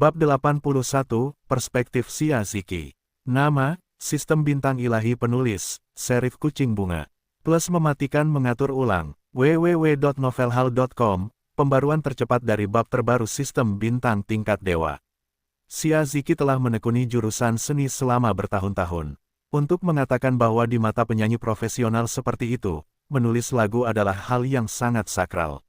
Bab 81, Perspektif Xia Ziki. Nama, Sistem Bintang Ilahi Penulis, Serif Kucing Bunga. Plus mematikan mengatur ulang, www.novelhal.com, pembaruan tercepat dari bab terbaru Sistem Bintang Tingkat Dewa. Xia Ziki telah menekuni jurusan seni selama bertahun-tahun. Untuk mengatakan bahwa di mata penyanyi profesional seperti itu, menulis lagu adalah hal yang sangat sakral.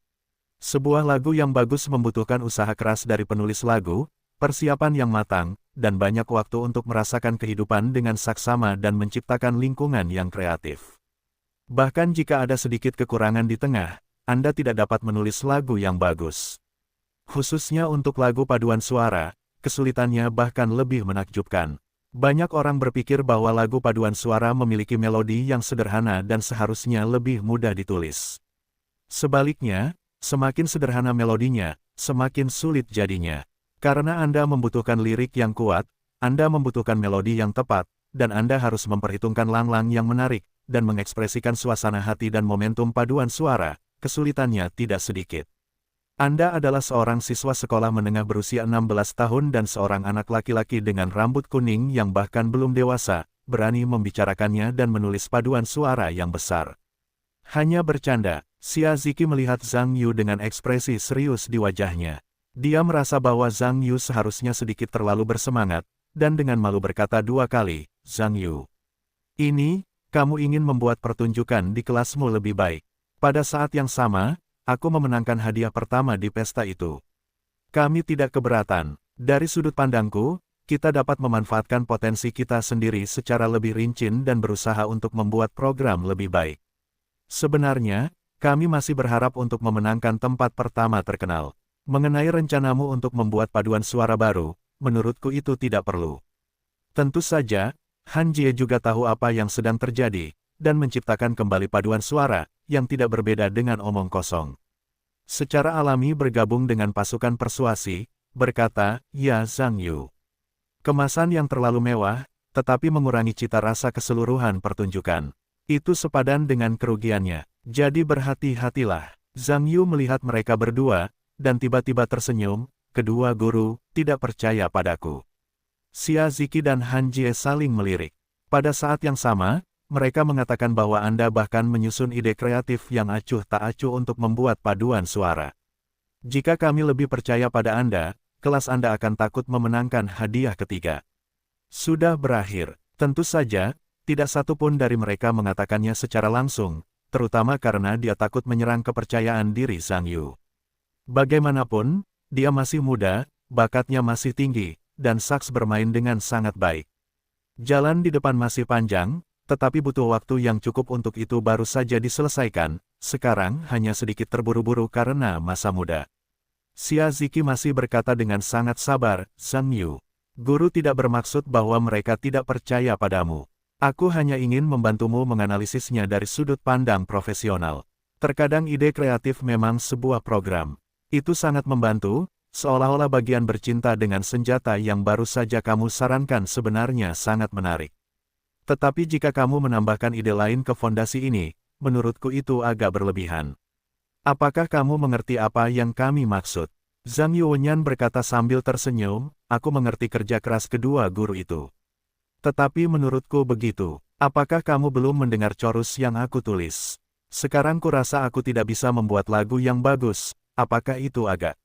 Sebuah lagu yang bagus membutuhkan usaha keras dari penulis lagu, persiapan yang matang, dan banyak waktu untuk merasakan kehidupan dengan saksama dan menciptakan lingkungan yang kreatif. Bahkan jika ada sedikit kekurangan di tengah, Anda tidak dapat menulis lagu yang bagus. Khususnya untuk lagu paduan suara, kesulitannya bahkan lebih menakjubkan. Banyak orang berpikir bahwa lagu paduan suara memiliki melodi yang sederhana dan seharusnya lebih mudah ditulis. Sebaliknya, semakin sederhana melodinya, semakin sulit jadinya. Karena Anda membutuhkan lirik yang kuat, Anda membutuhkan melodi yang tepat, dan Anda harus memperhitungkan lang-lang yang menarik, dan mengekspresikan suasana hati dan momentum paduan suara, kesulitannya tidak sedikit. Anda adalah seorang siswa sekolah menengah berusia 16 tahun dan seorang anak laki-laki dengan rambut kuning yang bahkan belum dewasa, berani membicarakannya dan menulis paduan suara yang besar. Hanya bercanda, Xia Ziki melihat Zhang Yu dengan ekspresi serius di wajahnya. Dia merasa bahwa Zhang Yu seharusnya sedikit terlalu bersemangat, dan dengan malu berkata dua kali, "Zhang Yu, ini, kamu ingin membuat pertunjukan di kelasmu lebih baik." Pada saat yang sama, aku memenangkan hadiah pertama di pesta itu. Kami tidak keberatan. Dari sudut pandangku, kita dapat memanfaatkan potensi kita sendiri secara lebih rinci dan berusaha untuk membuat program lebih baik. Sebenarnya, kami masih berharap untuk memenangkan tempat pertama terkenal. Mengenai rencanamu untuk membuat paduan suara baru, menurutku itu tidak perlu. Tentu saja, Han Jie juga tahu apa yang sedang terjadi, dan menciptakan kembali paduan suara, yang tidak berbeda dengan omong kosong. Secara alami bergabung dengan pasukan persuasi, berkata, "Ya Zhang Yu. Kemasan yang terlalu mewah, tetapi mengurangi cita rasa keseluruhan pertunjukan. Itu sepadan dengan kerugiannya. Jadi berhati-hatilah." Zhang Yu melihat mereka berdua, dan tiba-tiba tersenyum, "Kedua guru, tidak percaya padaku." Xia Ziki dan Han Jie saling melirik. Pada saat yang sama, mereka mengatakan bahwa Anda bahkan menyusun ide kreatif yang acuh tak acuh untuk membuat paduan suara. Jika kami lebih percaya pada Anda, kelas Anda akan takut memenangkan hadiah ketiga. Sudah berakhir. Tentu saja, tidak satu pun dari mereka mengatakannya secara langsung, terutama karena dia takut menyerang kepercayaan diri Zhang Yu. Bagaimanapun, dia masih muda, bakatnya masih tinggi, dan saks bermain dengan sangat baik. Jalan di depan masih panjang, tetapi butuh waktu yang cukup untuk itu baru saja diselesaikan, sekarang hanya sedikit terburu-buru karena masa muda. Xia Ziki masih berkata dengan sangat sabar, "Zhang Yu, guru tidak bermaksud bahwa mereka tidak percaya padamu. Aku hanya ingin membantumu menganalisisnya dari sudut pandang profesional. Terkadang ide kreatif memang sebuah program. Itu sangat membantu, seolah-olah bagian bercinta dengan senjata yang baru saja kamu sarankan sebenarnya sangat menarik. Tetapi jika kamu menambahkan ide lain ke fondasi ini, menurutku itu agak berlebihan. Apakah kamu mengerti apa yang kami maksud?" Zhang Yuanyan berkata sambil tersenyum, "Aku mengerti kerja keras kedua guru itu. Tetapi menurutku begitu. Apakah kamu belum mendengar chorus yang aku tulis? Sekarang kurasa aku tidak bisa membuat lagu yang bagus. Apakah itu agak?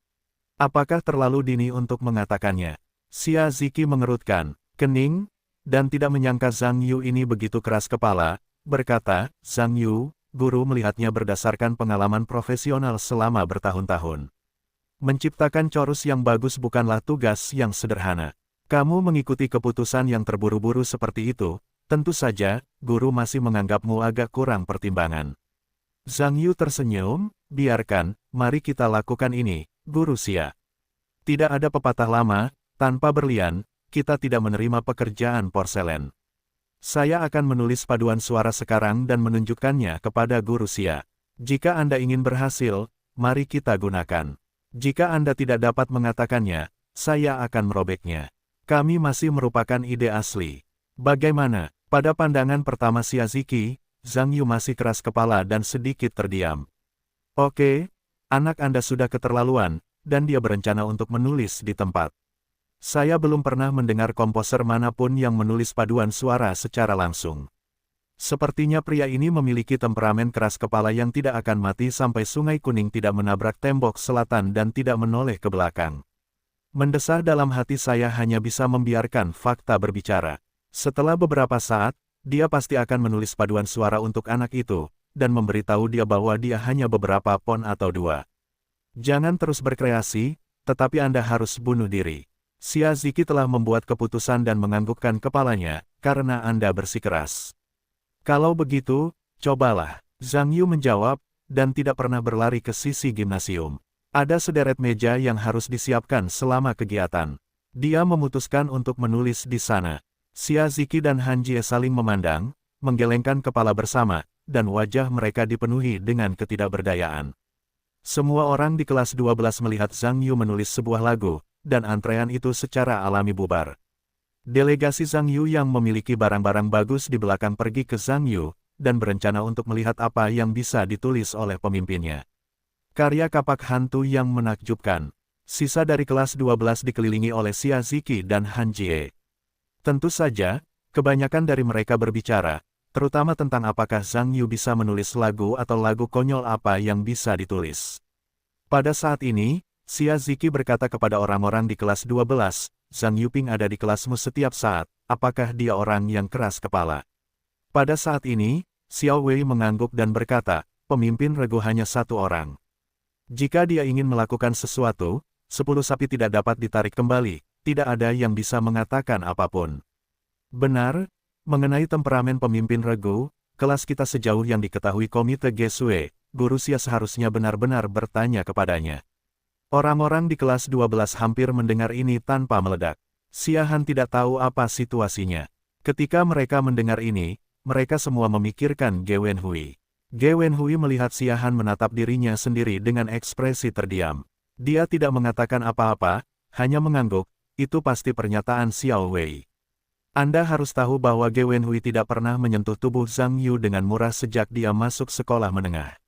Apakah terlalu dini untuk mengatakannya?" Xia Ziki mengerutkan kening, dan tidak menyangka Zhang Yu ini begitu keras kepala, berkata, "Zhang Yu, guru melihatnya berdasarkan pengalaman profesional selama bertahun-tahun. Menciptakan chorus yang bagus bukanlah tugas yang sederhana. Kamu mengikuti keputusan yang terburu-buru seperti itu, tentu saja, guru masih menganggapmu agak kurang pertimbangan." Zhang Yu tersenyum, "Biarkan, mari kita lakukan ini, Guru Xia. Tidak ada pepatah lama, tanpa berlian, kita tidak menerima pekerjaan porselen. Saya akan menulis paduan suara sekarang dan menunjukkannya kepada Guru Xia. Jika Anda ingin berhasil, mari kita gunakan. Jika Anda tidak dapat mengatakannya, saya akan merobeknya. Kami masih merupakan ide asli." Bagaimana? Pada pandangan pertama Xia Ziki, Zhang Yu masih keras kepala dan sedikit terdiam. "Oke, anak Anda sudah keterlaluan, dan dia berencana untuk menulis di tempat Saya belum pernah mendengar komposer manapun yang menulis paduan suara secara langsung. Sepertinya pria ini memiliki temperamen keras kepala yang tidak akan mati sampai Sungai Kuning tidak menabrak tembok selatan dan tidak menoleh ke belakang. Mendesah dalam hati saya hanya bisa membiarkan fakta berbicara. Setelah beberapa saat, dia pasti akan menulis paduan suara untuk anak itu, dan memberitahu dia bahwa dia hanya beberapa pon atau 2. Jangan terus berkreasi, tetapi Anda harus bunuh diri. Xia Ziki telah membuat keputusan dan menganggukkan kepalanya, karena Anda bersikeras. Kalau begitu, cobalah. Zhang Yu menjawab, dan tidak pernah berlari ke sisi gimnasium. Ada sederet meja yang harus disiapkan selama kegiatan. Dia memutuskan untuk menulis di sana. Xia Ziki dan Han Jie saling memandang, menggelengkan kepala bersama, dan wajah mereka dipenuhi dengan ketidakberdayaan. Semua orang di kelas 12 melihat Zhang Yu menulis sebuah lagu, dan antrean itu secara alami bubar. Delegasi Zhang Yu yang memiliki barang-barang bagus di belakang pergi ke Zhang Yu, dan berencana untuk melihat apa yang bisa ditulis oleh pemimpinnya. Karya kapak hantu yang menakjubkan. Sisa dari kelas 12 dikelilingi oleh Xia Ziki dan Han Jie. Tentu saja, kebanyakan dari mereka berbicara, terutama tentang apakah Zhang Yu bisa menulis lagu atau lagu konyol apa yang bisa ditulis. Pada saat ini, Xia Ziki berkata kepada orang-orang di kelas 12, Zhang Yuping ada di kelasmu setiap saat, apakah dia orang yang keras kepala? Pada saat ini, Xiao Wei mengangguk dan berkata, pemimpin regu hanya satu orang. Jika dia ingin melakukan sesuatu, 10 sapi tidak dapat ditarik kembali, tidak ada yang bisa mengatakan apapun. Benar, mengenai temperamen pemimpin regu, kelas kita sejauh yang diketahui Komite Gesue, Guru Xia seharusnya benar-benar bertanya kepadanya. Orang-orang di kelas 12 hampir mendengar ini tanpa meledak. Xia Han tidak tahu apa situasinya. Ketika mereka mendengar ini, mereka semua memikirkan Ge Wenhui. Ge Wenhui melihat Xia Han menatap dirinya sendiri dengan ekspresi terdiam. Dia tidak mengatakan apa-apa, hanya mengangguk, itu pasti pernyataan Xiao Wei. Anda harus tahu bahwa Ge Wenhui tidak pernah menyentuh tubuh Zhang Yu dengan murah sejak dia masuk sekolah menengah.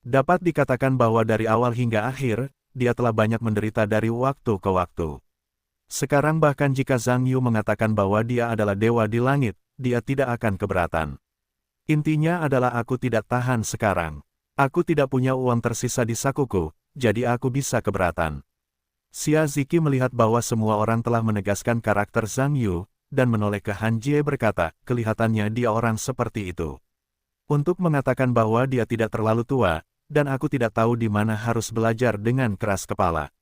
Dapat dikatakan bahwa dari awal hingga akhir, dia telah banyak menderita dari waktu ke waktu. Sekarang bahkan jika Zhang Yu mengatakan bahwa dia adalah dewa di langit, dia tidak akan keberatan. Intinya adalah aku tidak tahan sekarang. Aku tidak punya uang tersisa di sakuku, jadi aku bisa keberatan. Xia Ziki melihat bahwa semua orang telah menegaskan karakter Zhang Yu, dan menoleh ke Han Jie berkata, kelihatannya dia orang seperti itu. Untuk mengatakan bahwa dia tidak terlalu tua, dan aku tidak tahu di mana harus belajar dengan keras kepala.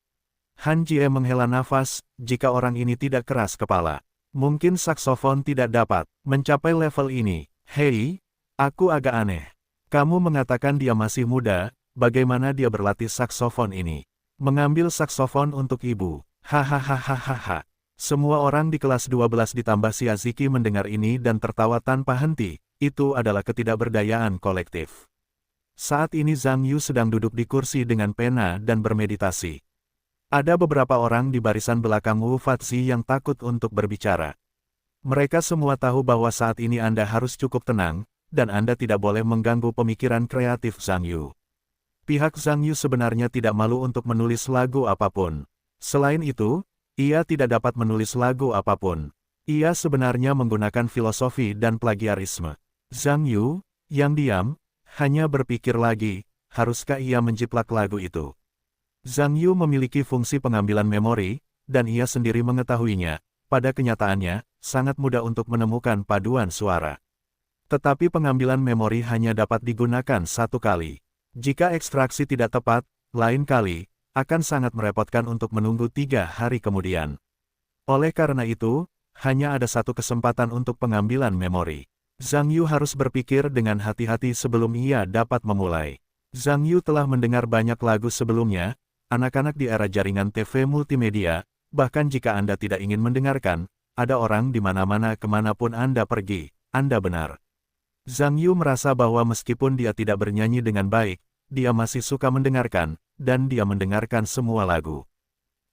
Han Jie menghela nafas, jika orang ini tidak keras kepala, mungkin saksofon tidak dapat mencapai level ini. Hei, aku agak aneh. Kamu mengatakan dia masih muda, bagaimana dia berlatih saksofon ini? Mengambil saksofon untuk ibu. Hahaha. Semua orang di kelas 12 ditambah Xia Ziki mendengar ini dan tertawa tanpa henti. Itu adalah ketidakberdayaan kolektif. Saat ini Zhang Yu sedang duduk di kursi dengan pena dan bermeditasi. Ada beberapa orang di barisan belakang Wu Fatzi yang takut untuk berbicara. Mereka semua tahu bahwa saat ini Anda harus cukup tenang, dan Anda tidak boleh mengganggu pemikiran kreatif Zhang Yu. Pihak Zhang Yu sebenarnya tidak malu untuk menulis lagu apapun. Selain itu, ia tidak dapat menulis lagu apapun. Ia sebenarnya menggunakan filosofi dan plagiarisme. Zhang Yu, yang diam, hanya berpikir lagi, haruskah ia menjiplak lagu itu? Zhang Yu memiliki fungsi pengambilan memori, dan ia sendiri mengetahuinya. Pada kenyataannya, sangat mudah untuk menemukan paduan suara. Tetapi pengambilan memori hanya dapat digunakan satu kali. Jika ekstraksi tidak tepat, lain kali, akan sangat merepotkan untuk menunggu 3 hari kemudian. Oleh karena itu, hanya ada satu kesempatan untuk pengambilan memori. Zhang Yu harus berpikir dengan hati-hati sebelum ia dapat memulai. Zhang Yu telah mendengar banyak lagu sebelumnya, anak-anak di era jaringan TV multimedia, bahkan jika Anda tidak ingin mendengarkan, ada orang di mana-mana kemanapun Anda pergi, Anda benar. Zhang Yu merasa bahwa meskipun dia tidak bernyanyi dengan baik, dia masih suka mendengarkan, dan dia mendengarkan semua lagu.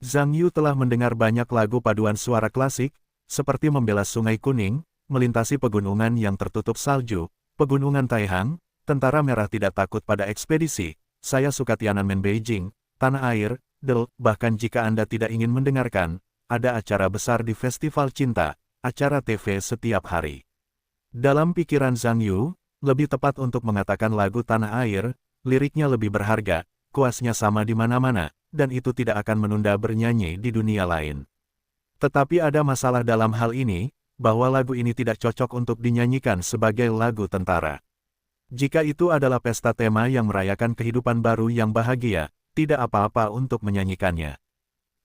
Zhang Yu telah mendengar banyak lagu paduan suara klasik, seperti Membela Sungai Kuning, Melintasi Pegunungan yang Tertutup Salju, Pegunungan Taihang, Tentara Merah Tidak Takut pada Ekspedisi, Saya Suka Tiananmen Beijing, Tanah Air, Del, bahkan jika Anda tidak ingin mendengarkan, ada acara besar di Festival Cinta, acara TV setiap hari. Dalam pikiran Zhang Yu, lebih tepat untuk mengatakan lagu Tanah Air, liriknya lebih berharga, kuasnya sama di mana-mana, dan itu tidak akan menunda bernyanyi di dunia lain. Tetapi ada masalah dalam hal ini, bahwa lagu ini tidak cocok untuk dinyanyikan sebagai lagu tentara. Jika itu adalah pesta tema yang merayakan kehidupan baru yang bahagia, tidak apa-apa untuk menyanyikannya.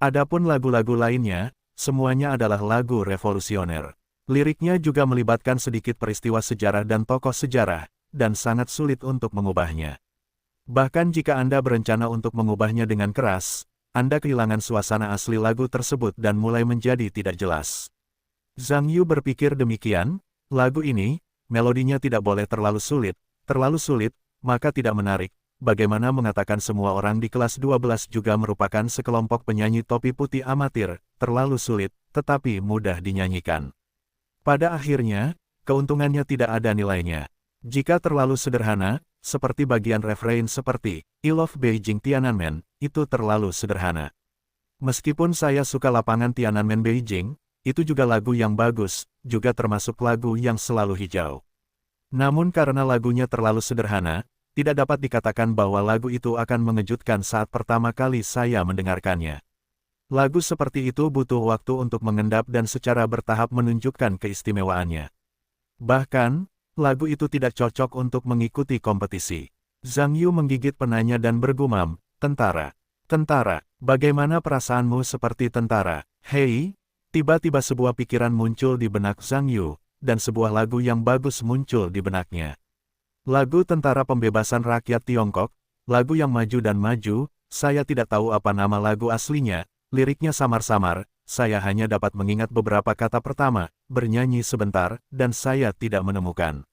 Adapun lagu-lagu lainnya, semuanya adalah lagu revolusioner. Liriknya juga melibatkan sedikit peristiwa sejarah dan tokoh sejarah, dan sangat sulit untuk mengubahnya. Bahkan jika Anda berencana untuk mengubahnya dengan keras, Anda kehilangan suasana asli lagu tersebut dan mulai menjadi tidak jelas. Zhang Yu berpikir demikian, lagu ini, melodinya tidak boleh terlalu sulit, maka tidak menarik. Bagaimana mengatakan semua orang di kelas 12 juga merupakan sekelompok penyanyi topi putih amatir, terlalu sulit, tetapi mudah dinyanyikan. Pada akhirnya, keuntungannya tidak ada nilainya. Jika terlalu sederhana, seperti bagian refrain seperti, I Love Beijing Tiananmen, itu terlalu sederhana. Meskipun saya suka lapangan Tiananmen Beijing, itu juga lagu yang bagus, juga termasuk lagu yang selalu hijau. Namun karena lagunya terlalu sederhana, tidak dapat dikatakan bahwa lagu itu akan mengejutkan saat pertama kali saya mendengarkannya. Lagu seperti itu butuh waktu untuk mengendap dan secara bertahap menunjukkan keistimewaannya. Bahkan, lagu itu tidak cocok untuk mengikuti kompetisi. Zhang Yu menggigit penanya dan bergumam, tentara. Tentara, bagaimana perasaanmu seperti tentara? Hei, tiba-tiba sebuah pikiran muncul di benak Zhang Yu, dan sebuah lagu yang bagus muncul di benaknya. Lagu Tentara Pembebasan Rakyat Tiongkok, lagu yang maju dan maju, saya tidak tahu apa nama lagu aslinya, liriknya samar-samar, saya hanya dapat mengingat beberapa kata pertama, bernyanyi sebentar, dan saya tidak menemukan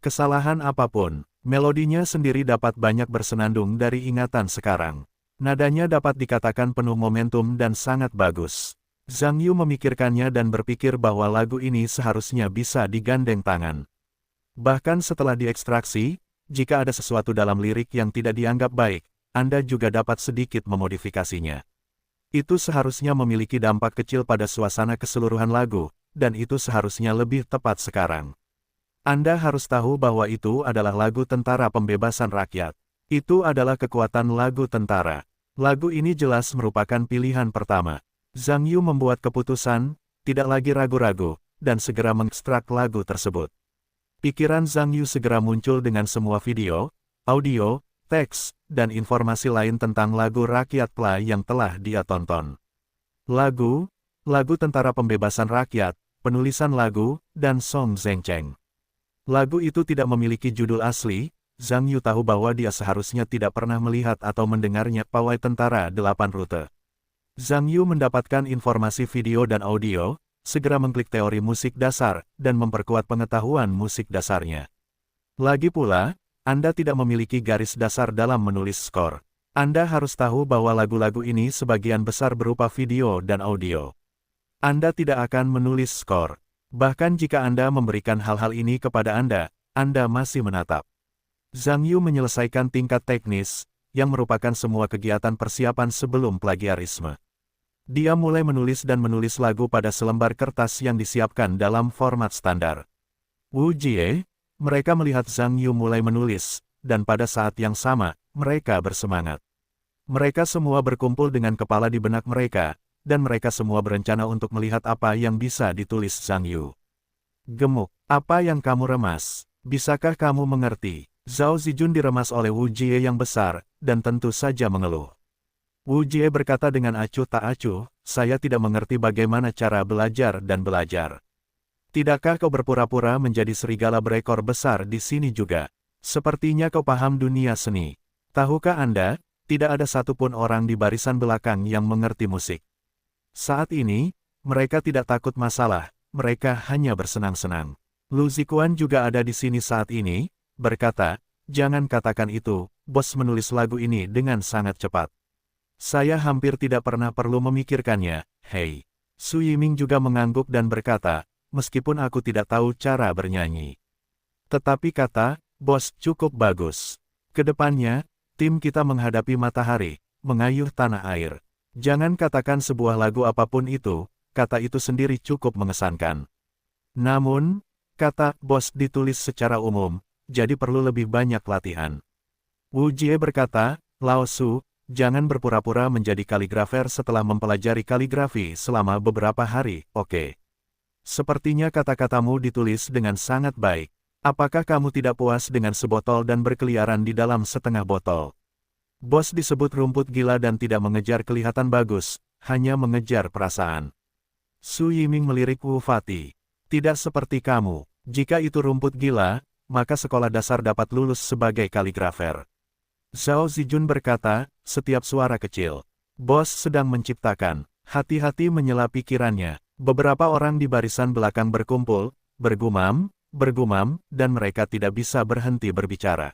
kesalahan apapun. Melodinya sendiri dapat banyak bersenandung dari ingatan sekarang. Nadanya dapat dikatakan penuh momentum dan sangat bagus. Zhang Yu memikirkannya dan berpikir bahwa lagu ini seharusnya bisa digandeng tangan. Bahkan setelah diekstraksi, jika ada sesuatu dalam lirik yang tidak dianggap baik, Anda juga dapat sedikit memodifikasinya. Itu seharusnya memiliki dampak kecil pada suasana keseluruhan lagu, dan itu seharusnya lebih tepat sekarang. Anda harus tahu bahwa itu adalah lagu Tentara Pembebasan Rakyat. Itu adalah kekuatan lagu tentara. Lagu ini jelas merupakan pilihan pertama. Zhang Yu membuat keputusan, tidak lagi ragu-ragu, dan segera mengekstrak lagu tersebut. Pikiran Zhang Yu segera muncul dengan semua video, audio, teks, dan informasi lain tentang lagu Rakyat Pla yang telah dia tonton. Lagu Tentara Pembebasan Rakyat, penulisan lagu, dan Song Zhengcheng. Lagu itu tidak memiliki judul asli, Zhang Yu tahu bahwa dia seharusnya tidak pernah melihat atau mendengarnya Pawai Tentara 8 Rute. Zhang Yu mendapatkan informasi video dan audio, segera mengklik teori musik dasar, dan memperkuat pengetahuan musik dasarnya. Lagi pula, Anda tidak memiliki garis dasar dalam menulis skor. Anda harus tahu bahwa lagu-lagu ini sebagian besar berupa video dan audio. Anda tidak akan menulis skor. Bahkan jika Anda memberikan hal-hal ini kepada Anda masih menatap. Zhang Yu menyelesaikan tingkat teknis, yang merupakan semua kegiatan persiapan sebelum plagiarisme. Dia mulai menulis dan menulis lagu pada selembar kertas yang disiapkan dalam format standar. Wu Jie, mereka melihat Zhang Yu mulai menulis, dan pada saat yang sama, mereka bersemangat. Mereka semua berkumpul dengan kepala di benak mereka, dan mereka semua berencana untuk melihat apa yang bisa ditulis Zhang Yu. Gemuk, apa yang kamu remas? Bisakah kamu mengerti? Zhao Zijun diremas oleh Wu Jie yang besar, dan tentu saja mengeluh. Wu Jie berkata dengan acuh tak acuh, saya tidak mengerti bagaimana cara belajar dan belajar. Tidakkah kau berpura-pura menjadi serigala berekor besar di sini juga? Sepertinya kau paham dunia seni. Tahukah Anda, tidak ada satupun orang di barisan belakang yang mengerti musik. Saat ini, mereka tidak takut masalah, mereka hanya bersenang-senang. Lu Zikuan juga ada di sini saat ini, berkata, jangan katakan itu, bos menulis lagu ini dengan sangat cepat. Saya hampir tidak pernah perlu memikirkannya, hei. Su Yiming juga mengangguk dan berkata, meskipun aku tidak tahu cara bernyanyi. Tetapi kata, bos cukup bagus. Kedepannya, tim kita menghadapi matahari, mengayuh tanah air. Jangan katakan sebuah lagu apapun itu, kata itu sendiri cukup mengesankan. Namun, kata bos ditulis secara umum, jadi perlu lebih banyak latihan. Wu Jie berkata, Lao Su, jangan berpura-pura menjadi kaligrafer setelah mempelajari kaligrafi selama beberapa hari, oke? Sepertinya kata-katamu ditulis dengan sangat baik. Apakah kamu tidak puas dengan sebotol dan berkeliaran di dalam setengah botol? Bos disebut rumput gila dan tidak mengejar kelihatan bagus, hanya mengejar perasaan. Su Yiming melirik Wu Fati. Tidak seperti kamu. Jika itu rumput gila, maka sekolah dasar dapat lulus sebagai kaligrafer. Zhao Zijun berkata, setiap suara kecil. Bos sedang menciptakan. Hati-hati menyela pikirannya. Beberapa orang di barisan belakang berkumpul, bergumam, dan mereka tidak bisa berhenti berbicara.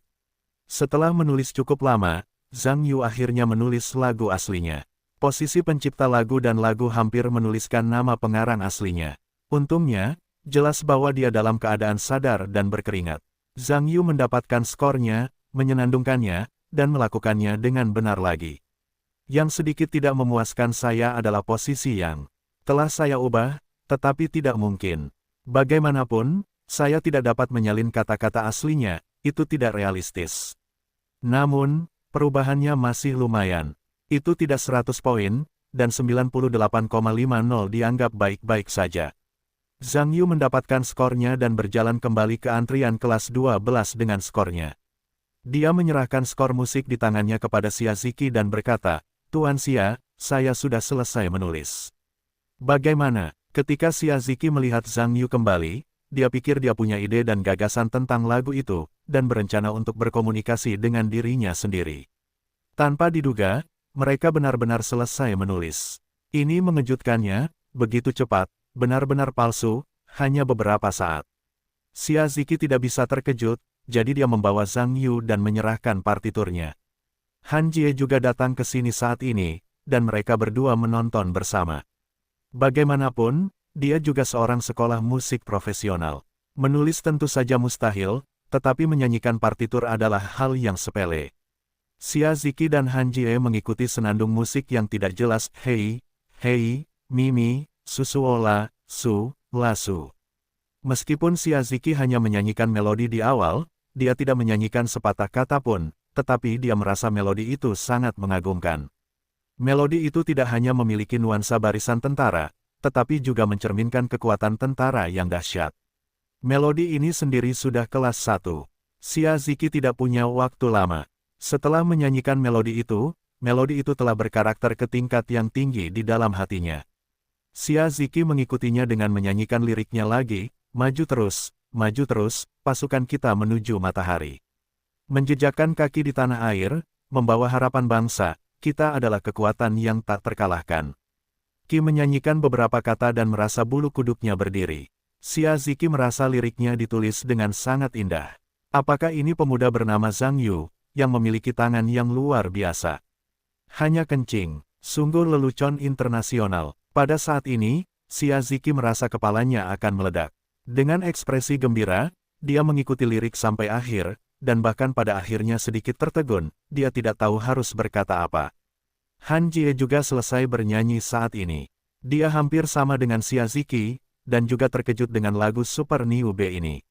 Setelah menulis cukup lama, Zhang Yu akhirnya menulis lagu aslinya. Posisi pencipta lagu dan lagu hampir menuliskan nama pengarang aslinya. Untungnya, jelas bahwa dia dalam keadaan sadar dan berkeringat. Zhang Yu mendapatkan skornya, menyenandungkannya, dan melakukannya dengan benar lagi. Yang sedikit tidak memuaskan saya adalah posisi yang telah saya ubah, tetapi tidak mungkin. Bagaimanapun, saya tidak dapat menyalin kata-kata aslinya, itu tidak realistis. Namun, perubahannya masih lumayan. Itu tidak 100 poin, dan 98,50 dianggap baik-baik saja. Zhang Yu mendapatkan skornya dan berjalan kembali ke antrian kelas 12 dengan skornya. Dia menyerahkan skor musik di tangannya kepada Xia Ziki dan berkata, Tuan Xia, saya sudah selesai menulis. Bagaimana? Ketika Xia Ziki melihat Zhang Yu kembali, dia pikir dia punya ide dan gagasan tentang lagu itu, dan berencana untuk berkomunikasi dengan dirinya sendiri. Tanpa diduga, mereka benar-benar selesai menulis. Ini mengejutkannya, begitu cepat, benar-benar palsu, hanya beberapa saat. Xia Ziki tidak bisa terkejut, jadi dia membawa Zhang Yu dan menyerahkan partiturnya. Han Jie juga datang ke sini saat ini, dan mereka berdua menonton bersama. Bagaimanapun, dia juga seorang sekolah musik profesional. Menulis tentu saja mustahil, tetapi menyanyikan partitur adalah hal yang sepele. Xia Ziki dan Han Jie mengikuti senandung musik yang tidak jelas, hei, hei, mimi, susuola, su, lasu. Meskipun Xia Ziki hanya menyanyikan melodi di awal, dia tidak menyanyikan sepatah kata pun, tetapi dia merasa melodi itu sangat mengagumkan. Melodi itu tidak hanya memiliki nuansa barisan tentara, tetapi juga mencerminkan kekuatan tentara yang dahsyat. Melodi ini sendiri sudah kelas 1. Xia Ziki tidak punya waktu lama. Setelah menyanyikan melodi itu telah berkarakter ke tingkat yang tinggi di dalam hatinya. Xia Ziki mengikutinya dengan menyanyikan liriknya lagi, maju terus, pasukan kita menuju matahari. Menjejakkan kaki di tanah air, membawa harapan bangsa, kita adalah kekuatan yang tak terkalahkan. Qi menyanyikan beberapa kata dan merasa bulu kuduknya berdiri. Xia Ziki merasa liriknya ditulis dengan sangat indah. Apakah ini pemuda bernama Zhang Yu, yang memiliki tangan yang luar biasa? Hanya kencing, sungguh lelucon internasional. Pada saat ini, Xia Ziki merasa kepalanya akan meledak. Dengan ekspresi gembira, dia mengikuti lirik sampai akhir, dan bahkan pada akhirnya sedikit tertegun, dia tidak tahu harus berkata apa. Han Jie juga selesai bernyanyi saat ini. Dia hampir sama dengan Xia Ziki, dan juga terkejut dengan lagu Super New B ini.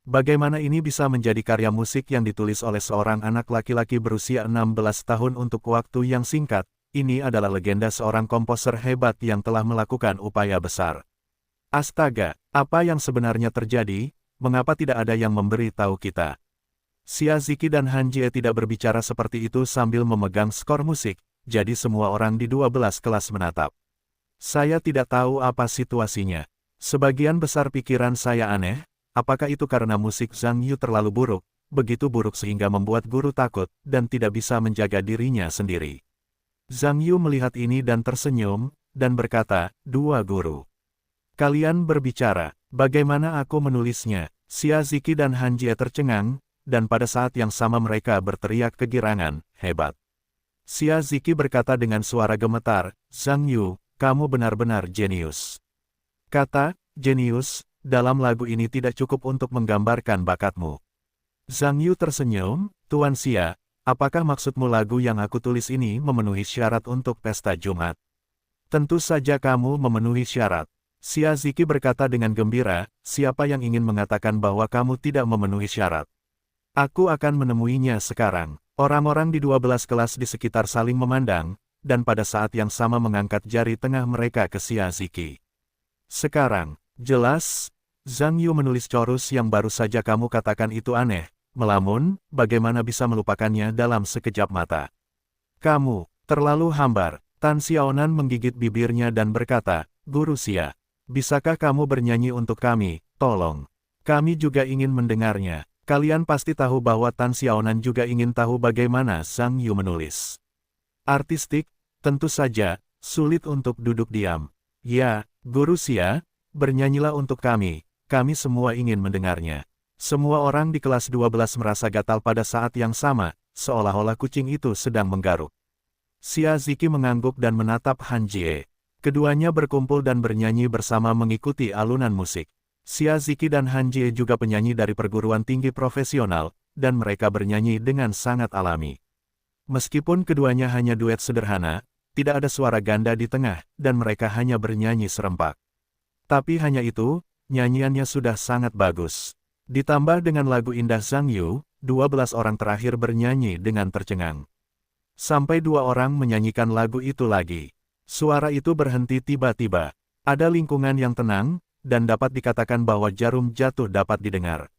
Bagaimana ini bisa menjadi karya musik yang ditulis oleh seorang anak laki-laki berusia 16 tahun untuk waktu yang singkat? Ini adalah legenda seorang komposer hebat yang telah melakukan upaya besar. Astaga, apa yang sebenarnya terjadi? Mengapa tidak ada yang memberi tahu kita? Xia Ziki dan Han Jie tidak berbicara seperti itu sambil memegang skor musik, jadi semua orang di 12 kelas menatap. Saya tidak tahu apa situasinya. Sebagian besar pikiran saya aneh, apakah itu karena musik Zhang Yu terlalu buruk, begitu buruk sehingga membuat guru takut, dan tidak bisa menjaga dirinya sendiri. Zhang Yu melihat ini dan tersenyum, dan berkata, "Dua guru. Kalian berbicara, bagaimana aku menulisnya?" Xia Ziki dan Han Jie tercengang, dan pada saat yang sama mereka berteriak kegirangan, "Hebat!" Xia Ziki berkata dengan suara gemetar, "Zhang Yu, kamu benar-benar jenius." Kata, jenius, dalam lagu ini tidak cukup untuk menggambarkan bakatmu. Zhang Yu tersenyum, "Tuan Xia, apakah maksudmu lagu yang aku tulis ini memenuhi syarat untuk pesta Jumat? Tentu saja kamu memenuhi syarat. Xia Ziki berkata dengan gembira, siapa yang ingin mengatakan bahwa kamu tidak memenuhi syarat? Aku akan menemuinya sekarang. Orang-orang di 12 kelas di sekitar saling memandang, dan pada saat yang sama mengangkat jari tengah mereka ke Xia Ziki. Sekarang, jelas, Zhang Yu menulis chorus yang baru saja kamu katakan itu aneh, melamun, bagaimana bisa melupakannya dalam sekejap mata. Kamu, terlalu hambar. Tan Xiaonan menggigit bibirnya dan berkata, Guru Xia, bisakah kamu bernyanyi untuk kami, tolong. Kami juga ingin mendengarnya. Kalian pasti tahu bahwa Tan Xiaonan juga ingin tahu bagaimana Zhang Yu menulis. Artistik, tentu saja, sulit untuk duduk diam. Ya, Guru Xia, bernyanyilah untuk kami semua ingin mendengarnya. Semua orang di kelas 12 merasa gatal pada saat yang sama, seolah-olah kucing itu sedang menggaruk. Xia Ziki mengangguk dan menatap Han Jie. Keduanya berkumpul dan bernyanyi bersama mengikuti alunan musik. Xia Ziki dan Han Jie juga penyanyi dari perguruan tinggi profesional, dan mereka bernyanyi dengan sangat alami. Meskipun keduanya hanya duet sederhana, tidak ada suara ganda di tengah, dan mereka hanya bernyanyi serempak. Tapi hanya itu, nyanyiannya sudah sangat bagus. Ditambah dengan lagu indah Zhang Yu, 12 orang terakhir bernyanyi dengan tercengang. Sampai 2 orang menyanyikan lagu itu lagi. Suara itu berhenti tiba-tiba. Ada lingkungan yang tenang, dan dapat dikatakan bahwa jarum jatuh dapat didengar.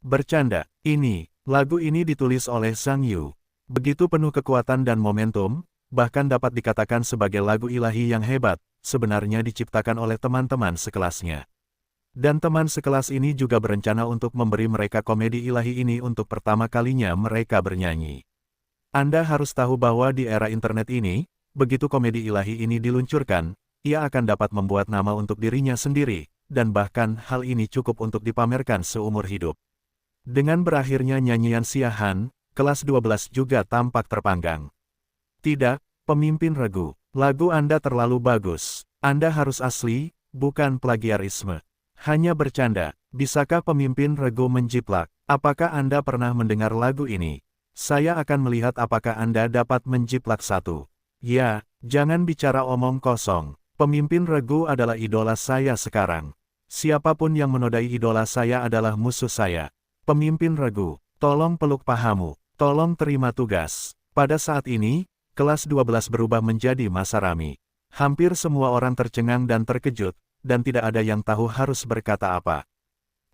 Bercanda, lagu ini ditulis oleh Zhang Yu. Begitu penuh kekuatan dan momentum, bahkan dapat dikatakan sebagai lagu ilahi yang hebat, sebenarnya diciptakan oleh teman-teman sekelasnya. Dan teman sekelas ini juga berencana untuk memberi mereka komedi ilahi ini untuk pertama kalinya mereka bernyanyi. Anda harus tahu bahwa di era internet ini, begitu komedi ilahi ini diluncurkan, ia akan dapat membuat nama untuk dirinya sendiri, dan bahkan hal ini cukup untuk dipamerkan seumur hidup. Dengan berakhirnya nyanyian Xia Han, kelas 12 juga tampak terpanggang. Tidak, pemimpin regu, lagu Anda terlalu bagus. Anda harus asli, bukan plagiarisme. Hanya bercanda, bisakah pemimpin regu menjiplak? Apakah Anda pernah mendengar lagu ini? Saya akan melihat apakah Anda dapat menjiplak satu. Ya, jangan bicara omong kosong. Pemimpin regu adalah idola saya sekarang. Siapapun yang menodai idola saya adalah musuh saya. Pemimpin regu, tolong peluk pahamu, tolong terima tugas. Pada saat ini, kelas 12 berubah menjadi masa rami. Hampir semua orang tercengang dan terkejut, dan tidak ada yang tahu harus berkata apa.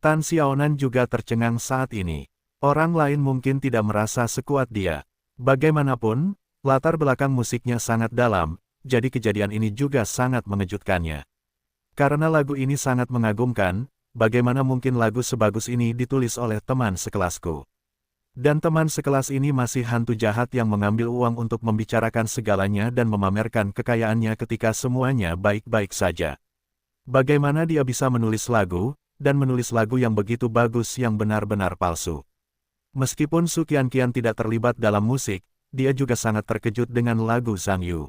Tan Xiaonan juga tercengang saat ini. Orang lain mungkin tidak merasa sekuat dia. Bagaimanapun, latar belakang musiknya sangat dalam, jadi kejadian ini juga sangat mengejutkannya. Karena lagu ini sangat mengagumkan, bagaimana mungkin lagu sebagus ini ditulis oleh teman sekelasku? Dan teman sekelas ini masih hantu jahat yang mengambil uang untuk membicarakan segalanya dan memamerkan kekayaannya ketika semuanya baik-baik saja. Bagaimana dia bisa menulis lagu, dan menulis lagu yang begitu bagus yang benar-benar palsu? Meskipun Su Qianqian tidak terlibat dalam musik, dia juga sangat terkejut dengan lagu Zhang Yu.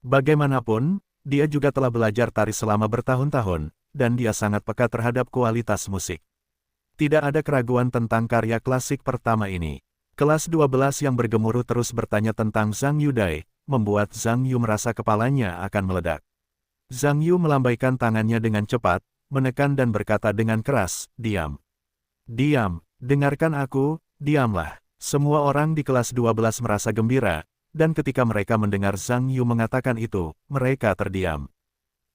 Bagaimanapun, dia juga telah belajar tari selama bertahun-tahun, dan dia sangat peka terhadap kualitas musik. Tidak ada keraguan tentang karya klasik pertama ini. Kelas 12 yang bergemuruh terus bertanya tentang Zhang Yu Dai, membuat Zhang Yu merasa kepalanya akan meledak. Zhang Yu melambaikan tangannya dengan cepat, menekan dan berkata dengan keras, "Diam. Diam, dengarkan aku, diamlah." Semua orang di kelas 12 merasa gembira, dan ketika mereka mendengar Zhang Yu mengatakan itu, mereka terdiam.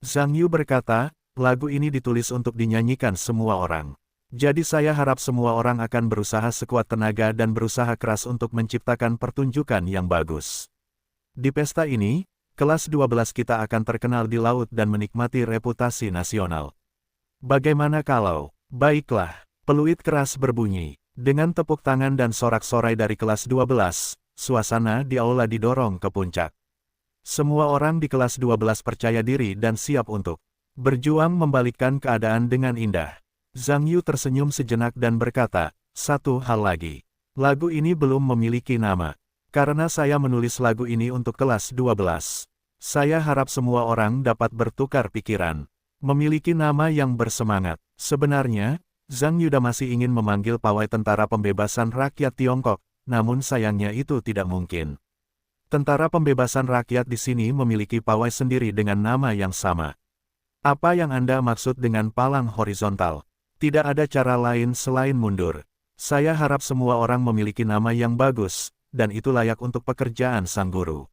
Zhang Yu berkata, lagu ini ditulis untuk dinyanyikan semua orang. Jadi saya harap semua orang akan berusaha sekuat tenaga dan berusaha keras untuk menciptakan pertunjukan yang bagus. Di pesta ini, kelas 12 kita akan terkenal di laut dan menikmati reputasi nasional. Bagaimana kalau, baiklah, peluit keras berbunyi. Dengan tepuk tangan dan sorak-sorai dari kelas 12, suasana di aula didorong ke puncak. Semua orang di kelas 12 percaya diri dan siap untuk berjuang membalikkan keadaan dengan indah. Zhang Yu tersenyum sejenak dan berkata, "Satu hal lagi. Lagu ini belum memiliki nama. Karena saya menulis lagu ini untuk kelas 12. Saya harap semua orang dapat bertukar pikiran. Memiliki nama yang bersemangat." Sebenarnya, Zhang Yuda masih ingin memanggil pawai Tentara Pembebasan Rakyat Tiongkok, namun sayangnya itu tidak mungkin. Tentara Pembebasan Rakyat di sini memiliki pawai sendiri dengan nama yang sama. Apa yang Anda maksud dengan palang horizontal? Tidak ada cara lain selain mundur. Saya harap semua orang memiliki nama yang bagus, dan itu layak untuk pekerjaan sang guru.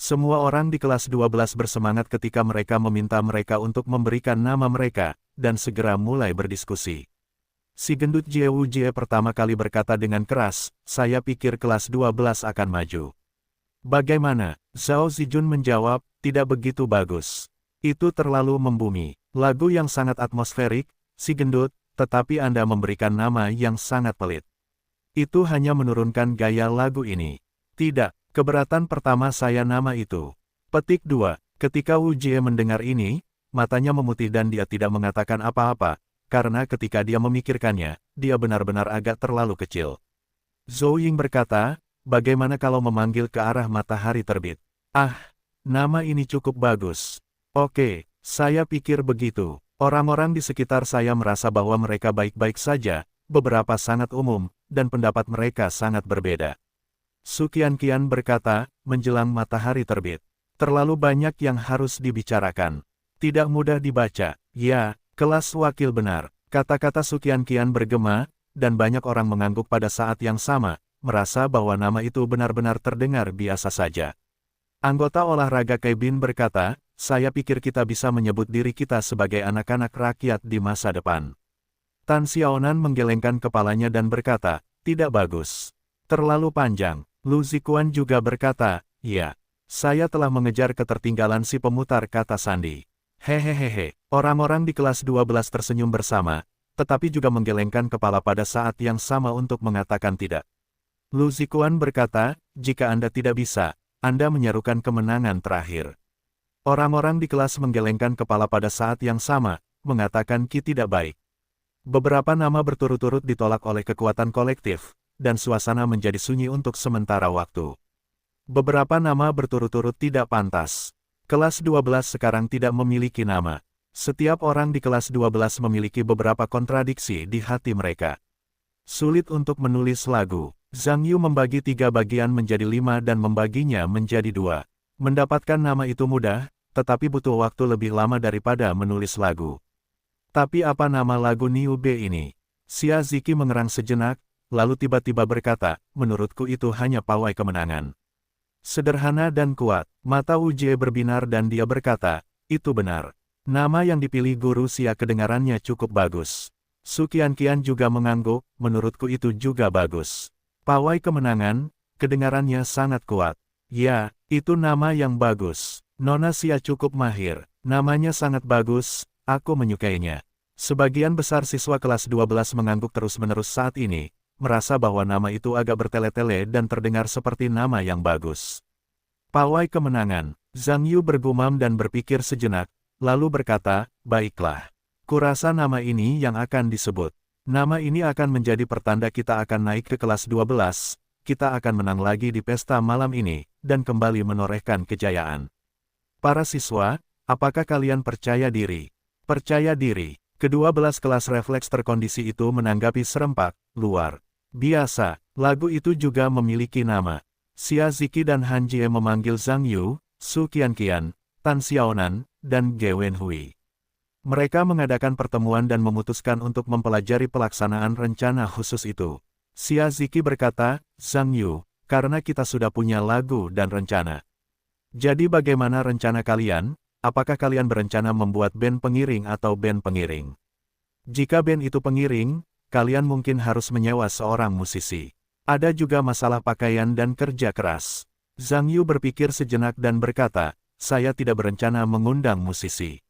Semua orang di kelas 12 bersemangat ketika mereka meminta mereka untuk memberikan nama mereka, dan segera mulai berdiskusi. Si gendut Jewu Jie pertama kali berkata dengan keras, saya pikir kelas 12 akan maju. Bagaimana? Zhao Zijun menjawab, tidak begitu bagus. Itu terlalu membumi. Lagu yang sangat atmosferik, si gendut, tetapi Anda memberikan nama yang sangat pelit. Itu hanya menurunkan gaya lagu ini. Tidak, keberatan pertama saya nama itu. Petik 2, ketika Wu Jie mendengar ini, matanya memutih dan dia tidak mengatakan apa-apa, karena ketika dia memikirkannya, dia benar-benar agak terlalu kecil. Zhou Ying berkata, bagaimana kalau memanggil ke arah matahari terbit? Ah, nama ini cukup bagus. Oke, saya pikir begitu. Orang-orang di sekitar saya merasa bahwa mereka baik-baik saja, beberapa sangat umum, dan pendapat mereka sangat berbeda. Su Qianqian berkata, menjelang matahari terbit. Terlalu banyak yang harus dibicarakan. Tidak mudah dibaca. Ya, kelas wakil benar. Kata-kata Su Qianqian bergema, dan banyak orang mengangguk pada saat yang sama, merasa bahwa nama itu benar-benar terdengar biasa saja. Anggota olahraga Keibin berkata, saya pikir kita bisa menyebut diri kita sebagai anak-anak rakyat di masa depan. Tan Xiaonan menggelengkan kepalanya dan berkata, tidak bagus. Terlalu panjang. Lu Zikuan juga berkata, ya, saya telah mengejar ketertinggalan si pemutar kata sandi. Hehehehe, orang-orang di kelas 12 tersenyum bersama, tetapi juga menggelengkan kepala pada saat yang sama untuk mengatakan tidak. Lu Zikuan berkata, jika Anda tidak bisa, Anda menyerukan kemenangan terakhir. Orang-orang di kelas menggelengkan kepala pada saat yang sama, mengatakan Ki tidak baik. Beberapa nama berturut-turut ditolak oleh kekuatan kolektif, dan suasana menjadi sunyi untuk sementara waktu. Beberapa nama berturut-turut tidak pantas. Kelas 12 sekarang tidak memiliki nama. Setiap orang di kelas 12 memiliki beberapa kontradiksi di hati mereka. Sulit untuk menulis lagu. Zhang Yu membagi 3 bagian menjadi 5 dan membaginya menjadi 2. Mendapatkan nama itu mudah, tetapi butuh waktu lebih lama daripada menulis lagu. Tapi apa nama lagu Niu B ini? Xia Ziki mengerang sejenak, lalu tiba-tiba berkata, menurutku itu hanya pawai kemenangan. Sederhana dan kuat, mata Wu Jie berbinar dan dia berkata, itu benar. Nama yang dipilih guru Xia kedengarannya cukup bagus. Su Qianqian juga mengangguk, menurutku itu juga bagus. Pawai kemenangan, kedengarannya sangat kuat. Ya, itu nama yang bagus. Nona Xia cukup mahir, namanya sangat bagus, aku menyukainya. Sebagian besar siswa kelas 12 mengangguk terus-menerus saat ini, merasa bahwa nama itu agak bertele-tele dan terdengar seperti nama yang bagus. Pawai kemenangan, Zhang Yu bergumam dan berpikir sejenak, lalu berkata, baiklah. Kurasa nama ini yang akan disebut. Nama ini akan menjadi pertanda kita akan naik ke kelas 12, kita akan menang lagi di pesta malam ini, dan kembali menorehkan kejayaan. Para siswa, apakah kalian percaya diri? Percaya diri. Kedua belas kelas refleks terkondisi itu menanggapi serempak, luar biasa. Lagu itu juga memiliki nama. Xia Ziki dan Han Jie memanggil Zhang Yu, Su Qianqian, Tan Xiaonan, dan Ge Wenhui. Mereka mengadakan pertemuan dan memutuskan untuk mempelajari pelaksanaan rencana khusus itu. Xia Ziki berkata, Zhang Yu, karena kita sudah punya lagu dan rencana. Jadi bagaimana rencana kalian? Apakah kalian berencana membuat band pengiring atau band pengiring? Jika band itu pengiring, kalian mungkin harus menyewa seorang musisi. Ada juga masalah pakaian dan kerja keras. Zhang Yu berpikir sejenak dan berkata, saya tidak berencana mengundang musisi.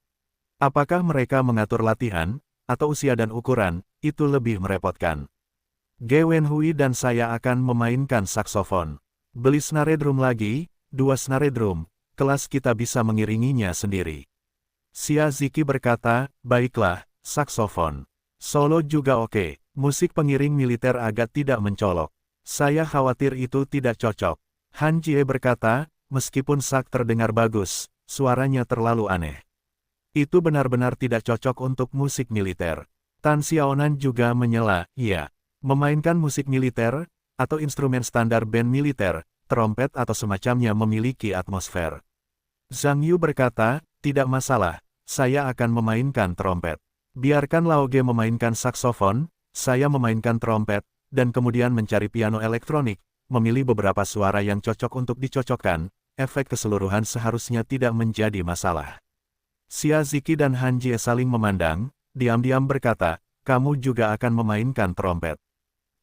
Apakah mereka mengatur latihan, atau usia dan ukuran, itu lebih merepotkan. Ge Wenhui dan saya akan memainkan saksofon. Beli snare drum lagi, 2 snare drum, kelas kita bisa mengiringinya sendiri. Xia Ziki berkata, baiklah, saksofon. Solo juga oke, musik pengiring militer agak tidak mencolok. Saya khawatir itu tidak cocok. Han Jie berkata, meskipun sak terdengar bagus, suaranya terlalu aneh. Itu benar-benar tidak cocok untuk musik militer. Tan Xiaonan juga menyela, iya. Memainkan musik militer, atau instrumen standar band militer, trompet atau semacamnya memiliki atmosfer. Zhang Yu berkata, tidak masalah, saya akan memainkan trompet. Biarkan Laoge memainkan saksofon, saya memainkan trompet, dan kemudian mencari piano elektronik, memilih beberapa suara yang cocok untuk dicocokkan, efek keseluruhan seharusnya tidak menjadi masalah. Xia Ziki dan Han Jie saling memandang, diam-diam berkata, kamu juga akan memainkan trompet.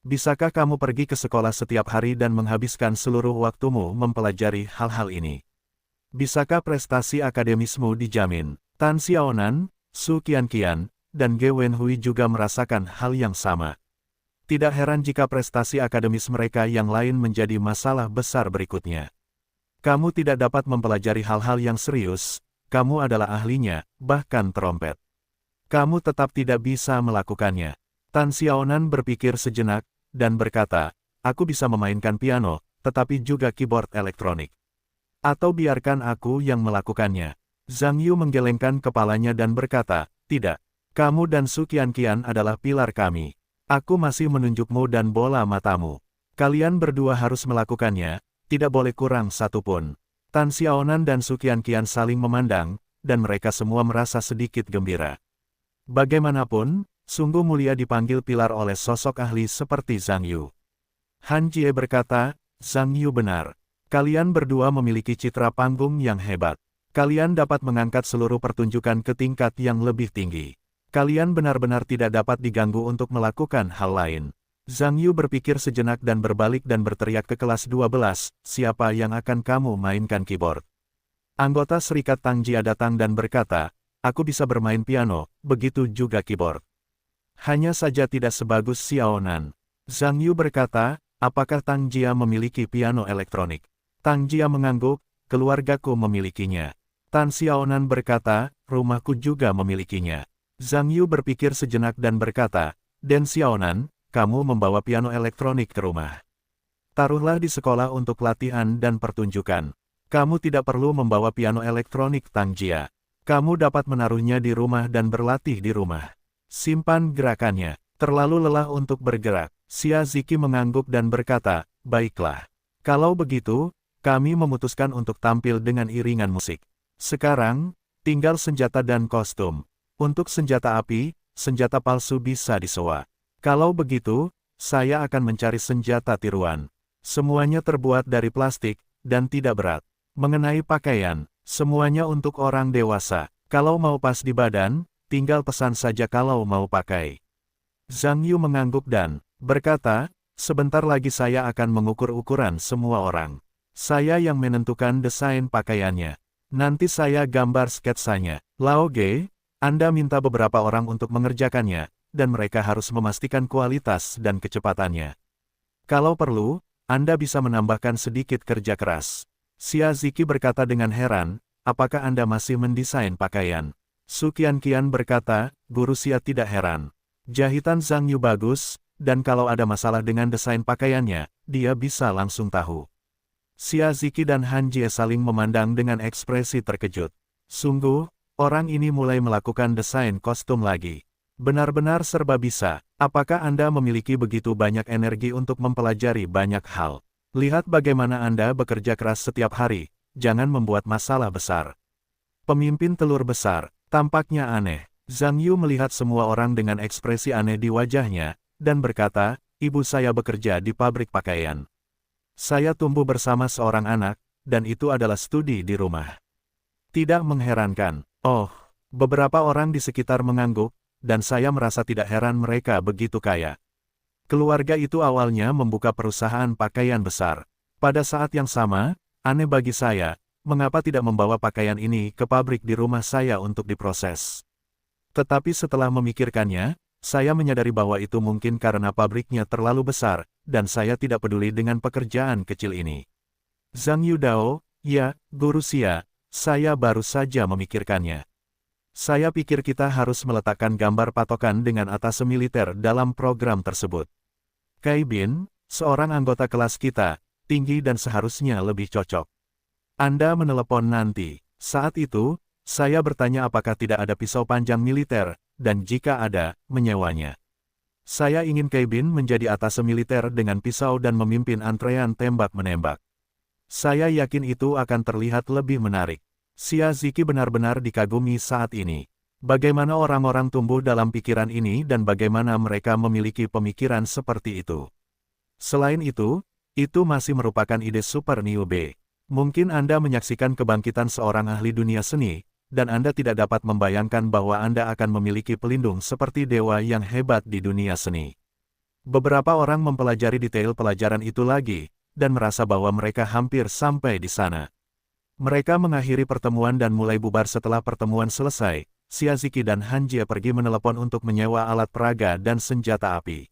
Bisakah kamu pergi ke sekolah setiap hari dan menghabiskan seluruh waktumu mempelajari hal-hal ini? Bisakah prestasi akademismu dijamin? Tan Xiaonan, Su Qianqian, dan Ge Wenhui juga merasakan hal yang sama. Tidak heran jika prestasi akademis mereka yang lain menjadi masalah besar berikutnya. Kamu tidak dapat mempelajari hal-hal yang serius, kamu adalah ahlinya, bahkan trompet. Kamu tetap tidak bisa melakukannya. Tan Xiaonan berpikir sejenak, dan berkata, aku bisa memainkan piano, tetapi juga keyboard elektronik. Atau biarkan aku yang melakukannya. Zhang Yu menggelengkan kepalanya dan berkata, tidak. Kamu dan Su Qianqian adalah pilar kami. Aku masih menunjukmu dan bola matamu. Kalian berdua harus melakukannya, tidak boleh kurang satupun. Tan Xiaonan dan Su Qianqian saling memandang, dan mereka semua merasa sedikit gembira. Bagaimanapun, sungguh mulia dipanggil pilar oleh sosok ahli seperti Zhang Yu. Han Jie berkata, Zhang Yu benar. Kalian berdua memiliki citra panggung yang hebat. Kalian dapat mengangkat seluruh pertunjukan ke tingkat yang lebih tinggi. Kalian benar-benar tidak dapat diganggu untuk melakukan hal lain. Zhang Yu berpikir sejenak dan berbalik dan berteriak ke kelas 12, siapa yang akan kamu mainkan keyboard? Anggota Serikat Tangjia datang dan berkata, aku bisa bermain piano, begitu juga keyboard. Hanya saja tidak sebagus Xiaonan. Zhang Yu berkata, apakah Tangjia memiliki piano elektronik? Tangjia mengangguk, keluargaku memilikinya. Tan Xiaonan berkata, rumahku juga memilikinya. Zhang Yu berpikir sejenak dan berkata, Den Xiaonan, kamu membawa piano elektronik ke rumah. Taruhlah di sekolah untuk latihan dan pertunjukan. Kamu tidak perlu membawa piano elektronik Tangjia. Kamu dapat menaruhnya di rumah dan berlatih di rumah. Simpan gerakannya. Terlalu lelah untuk bergerak. Xia Ziki mengangguk dan berkata, baiklah. Kalau begitu, kami memutuskan untuk tampil dengan iringan musik. Sekarang, tinggal senjata dan kostum. Untuk senjata api, senjata palsu bisa disewa. Kalau begitu, saya akan mencari senjata tiruan. Semuanya terbuat dari plastik, dan tidak berat. Mengenai pakaian, semuanya untuk orang dewasa. Kalau mau pas di badan, tinggal pesan saja kalau mau pakai. Zhang Yu mengangguk dan berkata, sebentar lagi saya akan mengukur ukuran semua orang. Saya yang menentukan desain pakaiannya. Nanti saya gambar sketsanya. Laoge, Anda minta beberapa orang untuk mengerjakannya, dan mereka harus memastikan kualitas dan kecepatannya. Kalau perlu, Anda bisa menambahkan sedikit kerja keras. Xia Ziki berkata dengan heran, apakah Anda masih mendesain pakaian? Su Qianqian berkata, Guru Xia tidak heran. Jahitan Zhang Yu bagus, dan kalau ada masalah dengan desain pakaiannya, dia bisa langsung tahu. Xia Ziki dan Han Jie saling memandang dengan ekspresi terkejut. Sungguh, orang ini mulai melakukan desain kostum lagi. Benar-benar serba bisa. Apakah Anda memiliki begitu banyak energi untuk mempelajari banyak hal? Lihat bagaimana Anda bekerja keras setiap hari, jangan membuat masalah besar. Pemimpin telur besar, tampaknya aneh. Zhang Yu melihat semua orang dengan ekspresi aneh di wajahnya, dan berkata, ibu saya bekerja di pabrik pakaian. Saya tumbuh bersama seorang anak, dan itu adalah studi di rumah. Tidak mengherankan. Oh, beberapa orang di sekitar mengangguk, dan saya merasa tidak heran mereka begitu kaya. Keluarga itu awalnya membuka perusahaan pakaian besar. Pada saat yang sama, aneh bagi saya, mengapa tidak membawa pakaian ini ke pabrik di rumah saya untuk diproses. Tetapi setelah memikirkannya, saya menyadari bahwa itu mungkin karena pabriknya terlalu besar, dan saya tidak peduli dengan pekerjaan kecil ini. Zhang Yudao, ya, Guru Xia, saya baru saja memikirkannya. Saya pikir kita harus meletakkan gambar patokan dengan atase militer dalam program tersebut. Kai Bin, seorang anggota kelas kita, tinggi dan seharusnya lebih cocok. Anda menelepon nanti. Saat itu, saya bertanya apakah tidak ada pisau panjang militer, dan jika ada, menyewanya. Saya ingin Keibin menjadi atase militer dengan pisau dan memimpin antrean tembak-menembak. Saya yakin itu akan terlihat lebih menarik. Xia Ziki benar-benar dikagumi saat ini. Bagaimana orang-orang tumbuh dalam pikiran ini dan bagaimana mereka memiliki pemikiran seperti itu. Selain itu masih merupakan ide super newbie. Mungkin Anda menyaksikan kebangkitan seorang ahli dunia seni, dan Anda tidak dapat membayangkan bahwa Anda akan memiliki pelindung seperti dewa yang hebat di dunia seni. Beberapa orang mempelajari detail pelajaran itu lagi, dan merasa bahwa mereka hampir sampai di sana. Mereka mengakhiri pertemuan dan mulai bubar setelah pertemuan selesai. Xia Ziki dan Han Jie pergi menelepon untuk menyewa alat peraga dan senjata api.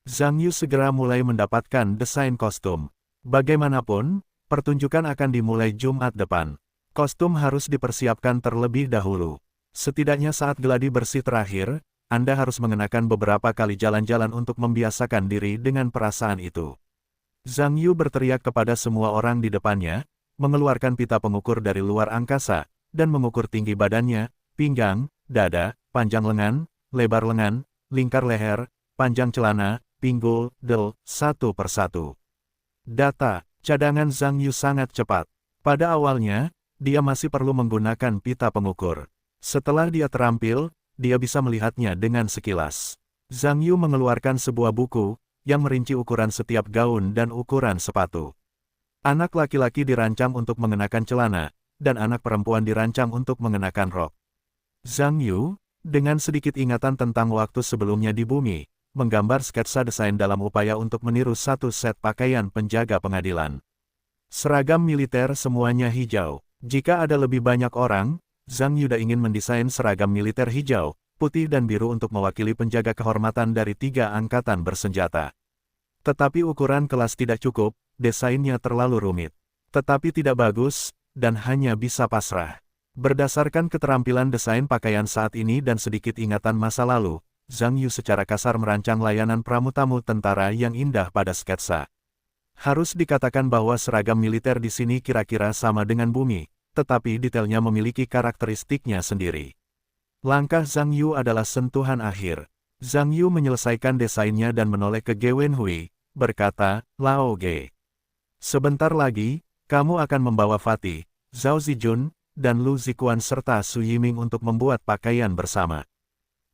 Zhang Yu segera mulai mendapatkan desain kostum. Bagaimanapun, pertunjukan akan dimulai Jumat depan. Kostum harus dipersiapkan terlebih dahulu. Setidaknya saat geladi bersih terakhir, Anda harus mengenakan beberapa kali jalan-jalan untuk membiasakan diri dengan perasaan itu. Zhang Yu berteriak kepada semua orang di depannya, mengeluarkan pita pengukur dari luar angkasa, dan mengukur tinggi badannya, pinggang, dada, panjang lengan, lebar lengan, lingkar leher, panjang celana, pinggul, del, satu persatu. Data, cadangan Zhang Yu sangat cepat. Pada awalnya, dia masih perlu menggunakan pita pengukur. Setelah dia terampil, dia bisa melihatnya dengan sekilas. Zhang Yu mengeluarkan sebuah buku, yang merinci ukuran setiap gaun dan ukuran sepatu. Anak laki-laki dirancang untuk mengenakan celana, dan anak perempuan dirancang untuk mengenakan rok. Zhang Yu, dengan sedikit ingatan tentang waktu sebelumnya di bumi, menggambar sketsa desain dalam upaya untuk meniru satu set pakaian penjaga pengadilan. Seragam militer semuanya hijau. Jika ada lebih banyak orang, Zhang Yu ingin mendesain seragam militer hijau, putih dan biru untuk mewakili penjaga kehormatan dari 3 angkatan bersenjata. Tetapi ukuran kelas tidak cukup, desainnya terlalu rumit. Tetapi tidak bagus, dan hanya bisa pasrah. Berdasarkan keterampilan desain pakaian saat ini dan sedikit ingatan masa lalu, Zhang Yu secara kasar merancang layanan pramu-tamu tentara yang indah pada sketsa. Harus dikatakan bahwa seragam militer di sini kira-kira sama dengan bumi, tetapi detailnya memiliki karakteristiknya sendiri. Langkah Zhang Yu adalah sentuhan akhir. Zhang Yu menyelesaikan desainnya dan menoleh ke Ge Wenhui, berkata, "Lao Ge. Sebentar lagi, kamu akan membawa Fatih, Zhao Zijun, dan Lu Zikuan serta Su Yiming untuk membuat pakaian bersama.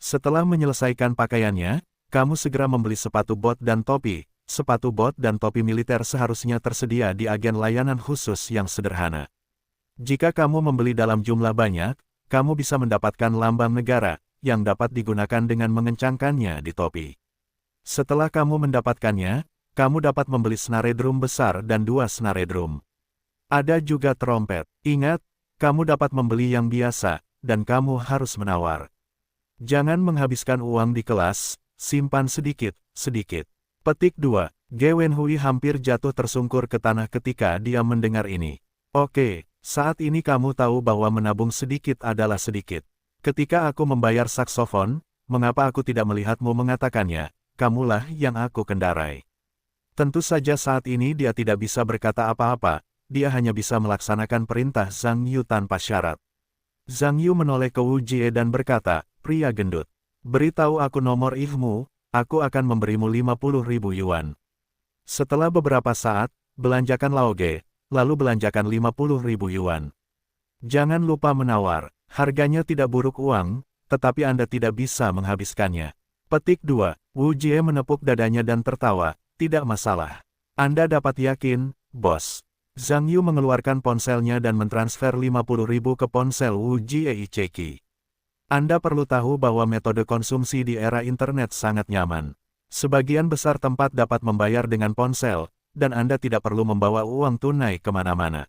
Setelah menyelesaikan pakaiannya, kamu segera membeli sepatu bot dan topi. Sepatu bot dan topi militer seharusnya tersedia di agen layanan khusus yang sederhana. Jika kamu membeli dalam jumlah banyak, kamu bisa mendapatkan lambang negara, yang dapat digunakan dengan mengencangkannya di topi. Setelah kamu mendapatkannya, kamu dapat membeli senare drum besar dan 2 senare drum. Ada juga trompet. Ingat, kamu dapat membeli yang biasa, dan kamu harus menawar. Jangan menghabiskan uang di kelas, simpan sedikit-sedikit." Petik 2. Ge Wenhui hampir jatuh tersungkur ke tanah ketika dia mendengar ini. "Oke, saat ini kamu tahu bahwa menabung sedikit adalah sedikit. Ketika aku membayar saksofon, mengapa aku tidak melihatmu mengatakannya, kamulah yang aku kendarai." Tentu saja saat ini dia tidak bisa berkata apa-apa, dia hanya bisa melaksanakan perintah Zhang Yu tanpa syarat. Zhang Yu menoleh ke Wu Jie dan berkata, "Pria gendut, beritahu aku nomor IF-mu. Aku akan memberimu 50.000 yuan. Setelah beberapa saat, belanjakan Lao Ge, lalu belanjakan 50.000 yuan. Jangan lupa menawar, harganya tidak buruk uang, tetapi Anda tidak bisa menghabiskannya." Petik 2. Wu Jie menepuk dadanya dan tertawa, "Tidak masalah. Anda dapat yakin, bos." Zhang Yu mengeluarkan ponselnya dan mentransfer 50.000 ke ponsel Wu Jie Icheki. Anda perlu tahu bahwa metode konsumsi di era internet sangat nyaman. Sebagian besar tempat dapat membayar dengan ponsel, dan Anda tidak perlu membawa uang tunai kemana-mana.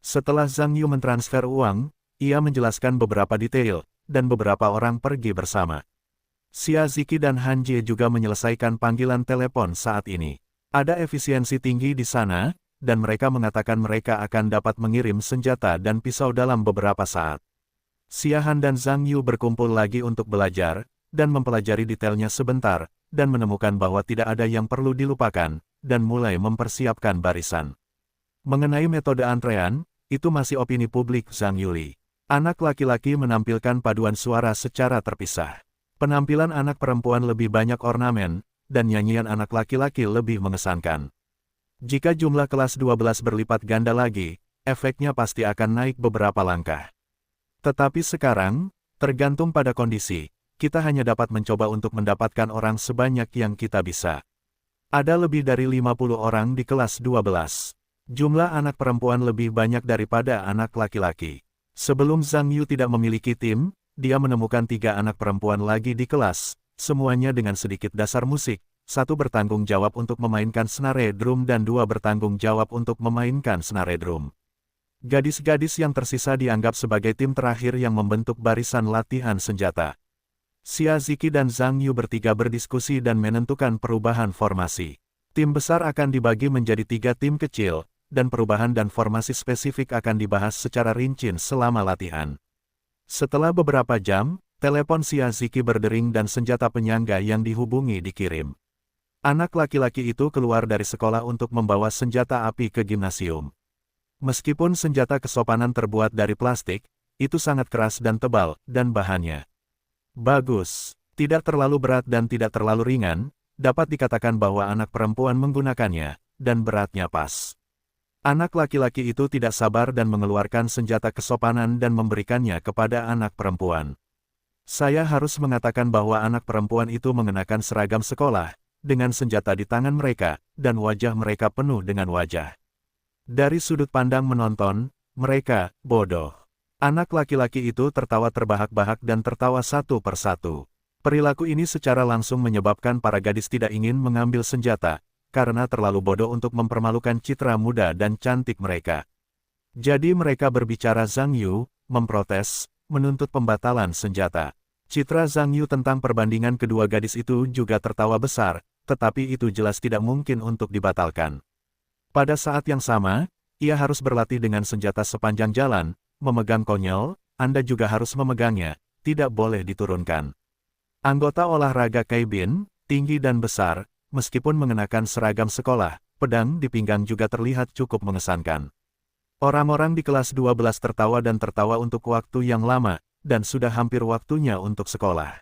Setelah Zhang Yu mentransfer uang, ia menjelaskan beberapa detail, dan beberapa orang pergi bersama. Xia Ziki dan Han Jie juga menyelesaikan panggilan telepon saat ini. Ada efisiensi tinggi di sana, dan mereka mengatakan mereka akan dapat mengirim senjata dan pisau dalam beberapa saat. Xia Han dan Zhang Yu berkumpul lagi untuk belajar, dan mempelajari detailnya sebentar, dan menemukan bahwa tidak ada yang perlu dilupakan, dan mulai mempersiapkan barisan. Mengenai metode antrean, itu masih opini publik Zhang Yuli. Anak laki-laki menampilkan paduan suara secara terpisah. Penampilan anak perempuan lebih banyak ornamen, dan nyanyian anak laki-laki lebih mengesankan. Jika jumlah kelas 12 berlipat ganda lagi, efeknya pasti akan naik beberapa langkah. Tetapi sekarang, tergantung pada kondisi, kita hanya dapat mencoba untuk mendapatkan orang sebanyak yang kita bisa. Ada lebih dari 50 orang di kelas 12. Jumlah anak perempuan lebih banyak daripada anak laki-laki. Sebelum Zhang Yu tidak memiliki tim, dia menemukan 3 anak perempuan lagi di kelas, semuanya dengan sedikit dasar musik. 1 bertanggung jawab untuk memainkan senare drum dan 2 bertanggung jawab untuk memainkan senare drum. Gadis-gadis yang tersisa dianggap sebagai tim terakhir yang membentuk barisan latihan senjata. Xia Ziki dan Zhang Yu bertiga berdiskusi dan menentukan perubahan formasi. Tim besar akan dibagi menjadi 3 tim kecil, dan perubahan dan formasi spesifik akan dibahas secara rinci selama latihan. Setelah beberapa jam, telepon Xia Ziki berdering dan senjata penyangga yang dihubungi dikirim. Anak laki-laki itu keluar dari sekolah untuk membawa senjata api ke gimnasium. Meskipun senjata kesopanan terbuat dari plastik, itu sangat keras dan tebal, dan bahannya bagus, tidak terlalu berat dan tidak terlalu ringan, dapat dikatakan bahwa anak perempuan menggunakannya, dan beratnya pas. Anak laki-laki itu tidak sabar dan mengeluarkan senjata kesopanan dan memberikannya kepada anak perempuan. Saya harus mengatakan bahwa anak perempuan itu mengenakan seragam sekolah, dengan senjata di tangan mereka, dan wajah mereka penuh dengan wajah. Dari sudut pandang menonton, mereka bodoh. Anak laki-laki itu tertawa terbahak-bahak dan tertawa satu persatu. Perilaku ini secara langsung menyebabkan para gadis tidak ingin mengambil senjata, karena terlalu bodoh untuk mempermalukan citra muda dan cantik mereka. Jadi mereka berbicara Zhang Yu, memprotes, menuntut pembatalan senjata. Citra Zhang Yu tentang perbandingan kedua gadis itu juga tertawa besar, tetapi itu jelas tidak mungkin untuk dibatalkan. Pada saat yang sama, ia harus berlatih dengan senjata sepanjang jalan, memegang konyol, Anda juga harus memegangnya, tidak boleh diturunkan. Anggota olahraga Kaibin, tinggi dan besar, meskipun mengenakan seragam sekolah, pedang di pinggang juga terlihat cukup mengesankan. Orang-orang di kelas 12 tertawa dan tertawa untuk waktu yang lama, dan sudah hampir waktunya untuk sekolah.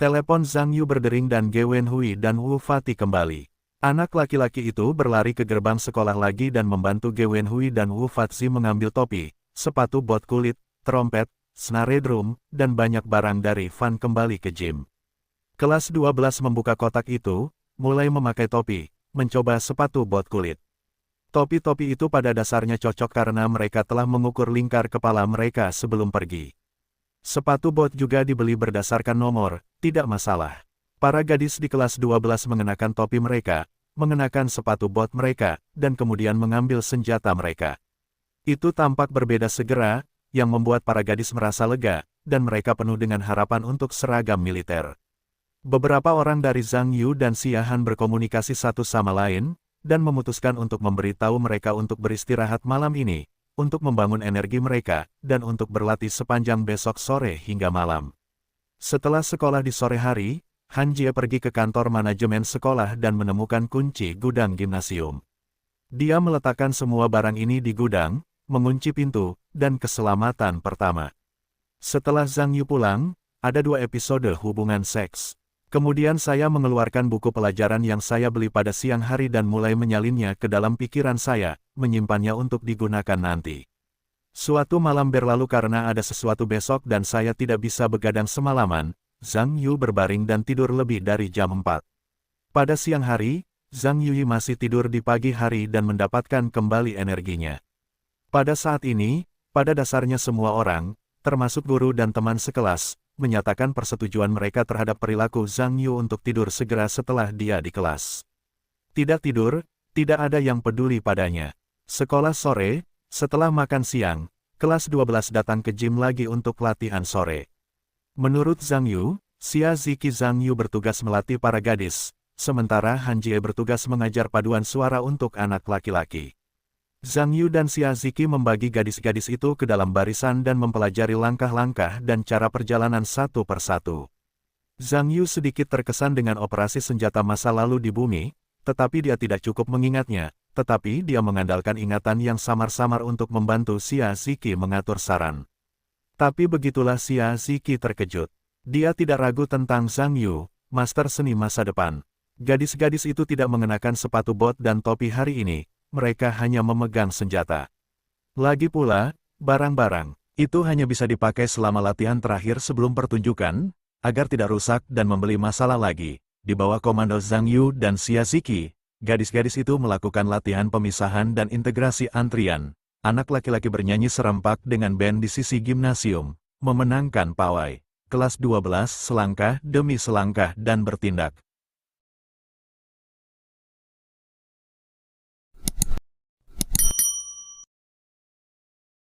Telepon Zhang Yu berdering dan Ge Wenhui dan Wu Fati kembali. Anak laki-laki itu berlari ke gerbang sekolah lagi dan membantu Ge Wenhui dan Wu Fati mengambil topi, sepatu bot kulit, trompet, senare drum, dan banyak barang dari van kembali ke gym. Kelas 12 membuka kotak itu, mulai memakai topi, mencoba sepatu bot kulit. Topi-topi itu pada dasarnya cocok karena mereka telah mengukur lingkar kepala mereka sebelum pergi. Sepatu bot juga dibeli berdasarkan nomor, tidak masalah. Para gadis di kelas 12 mengenakan topi mereka, mengenakan sepatu bot mereka, dan kemudian mengambil senjata mereka. Itu tampak berbeda segera, yang membuat para gadis merasa lega, dan mereka penuh dengan harapan untuk seragam militer. Beberapa orang dari Zhang Yu dan Xia Han berkomunikasi satu sama lain, dan memutuskan untuk memberitahu mereka untuk beristirahat malam ini, untuk membangun energi mereka, dan untuk berlatih sepanjang besok sore hingga malam. Setelah sekolah di sore hari, Han Jie pergi ke kantor manajemen sekolah dan menemukan kunci gudang gimnasium. Dia meletakkan semua barang ini di gudang, mengunci pintu, dan keselamatan pertama. Setelah Zhang Yu pulang, ada 2 episode hubungan seks. Kemudian saya mengeluarkan buku pelajaran yang saya beli pada siang hari dan mulai menyalinnya ke dalam pikiran saya, menyimpannya untuk digunakan nanti. Suatu malam berlalu karena ada sesuatu besok dan saya tidak bisa begadang semalaman, Zhang Yu berbaring dan tidur lebih dari jam 4. Pada siang hari, Zhang Yu masih tidur di pagi hari dan mendapatkan kembali energinya. Pada saat ini, pada dasarnya semua orang, termasuk guru dan teman sekelas, menyatakan persetujuan mereka terhadap perilaku Zhang Yu untuk tidur segera setelah dia di kelas. Tidak tidur, tidak ada yang peduli padanya. Sekolah sore, setelah makan siang, kelas 12 datang ke gym lagi untuk latihan sore. Menurut Zhang Yu, Xia Ziki Zhang Yu bertugas melatih para gadis, sementara Han Jie bertugas mengajar paduan suara untuk anak laki-laki. Zhang Yu dan Xia Ziki membagi gadis-gadis itu ke dalam barisan dan mempelajari langkah-langkah dan cara perjalanan satu persatu. Zhang Yu sedikit terkesan dengan operasi senjata masa lalu di bumi, tetapi dia tidak cukup mengingatnya, tetapi dia mengandalkan ingatan yang samar-samar untuk membantu Xia Ziki mengatur saran. Tapi begitulah Xia Ziki terkejut. Dia tidak ragu tentang Zhang Yu, master seni masa depan. Gadis-gadis itu tidak mengenakan sepatu bot dan topi hari ini, mereka hanya memegang senjata. Lagi pula, barang-barang itu hanya bisa dipakai selama latihan terakhir sebelum pertunjukan, agar tidak rusak dan membeli masalah lagi. Di bawah komando Zhang Yu dan Xia Ziki, gadis-gadis itu melakukan latihan pemisahan dan integrasi antrian. Anak laki-laki bernyanyi serempak dengan band di sisi gimnasium, memenangkan pawai. Kelas 12 selangkah demi selangkah dan bertindak.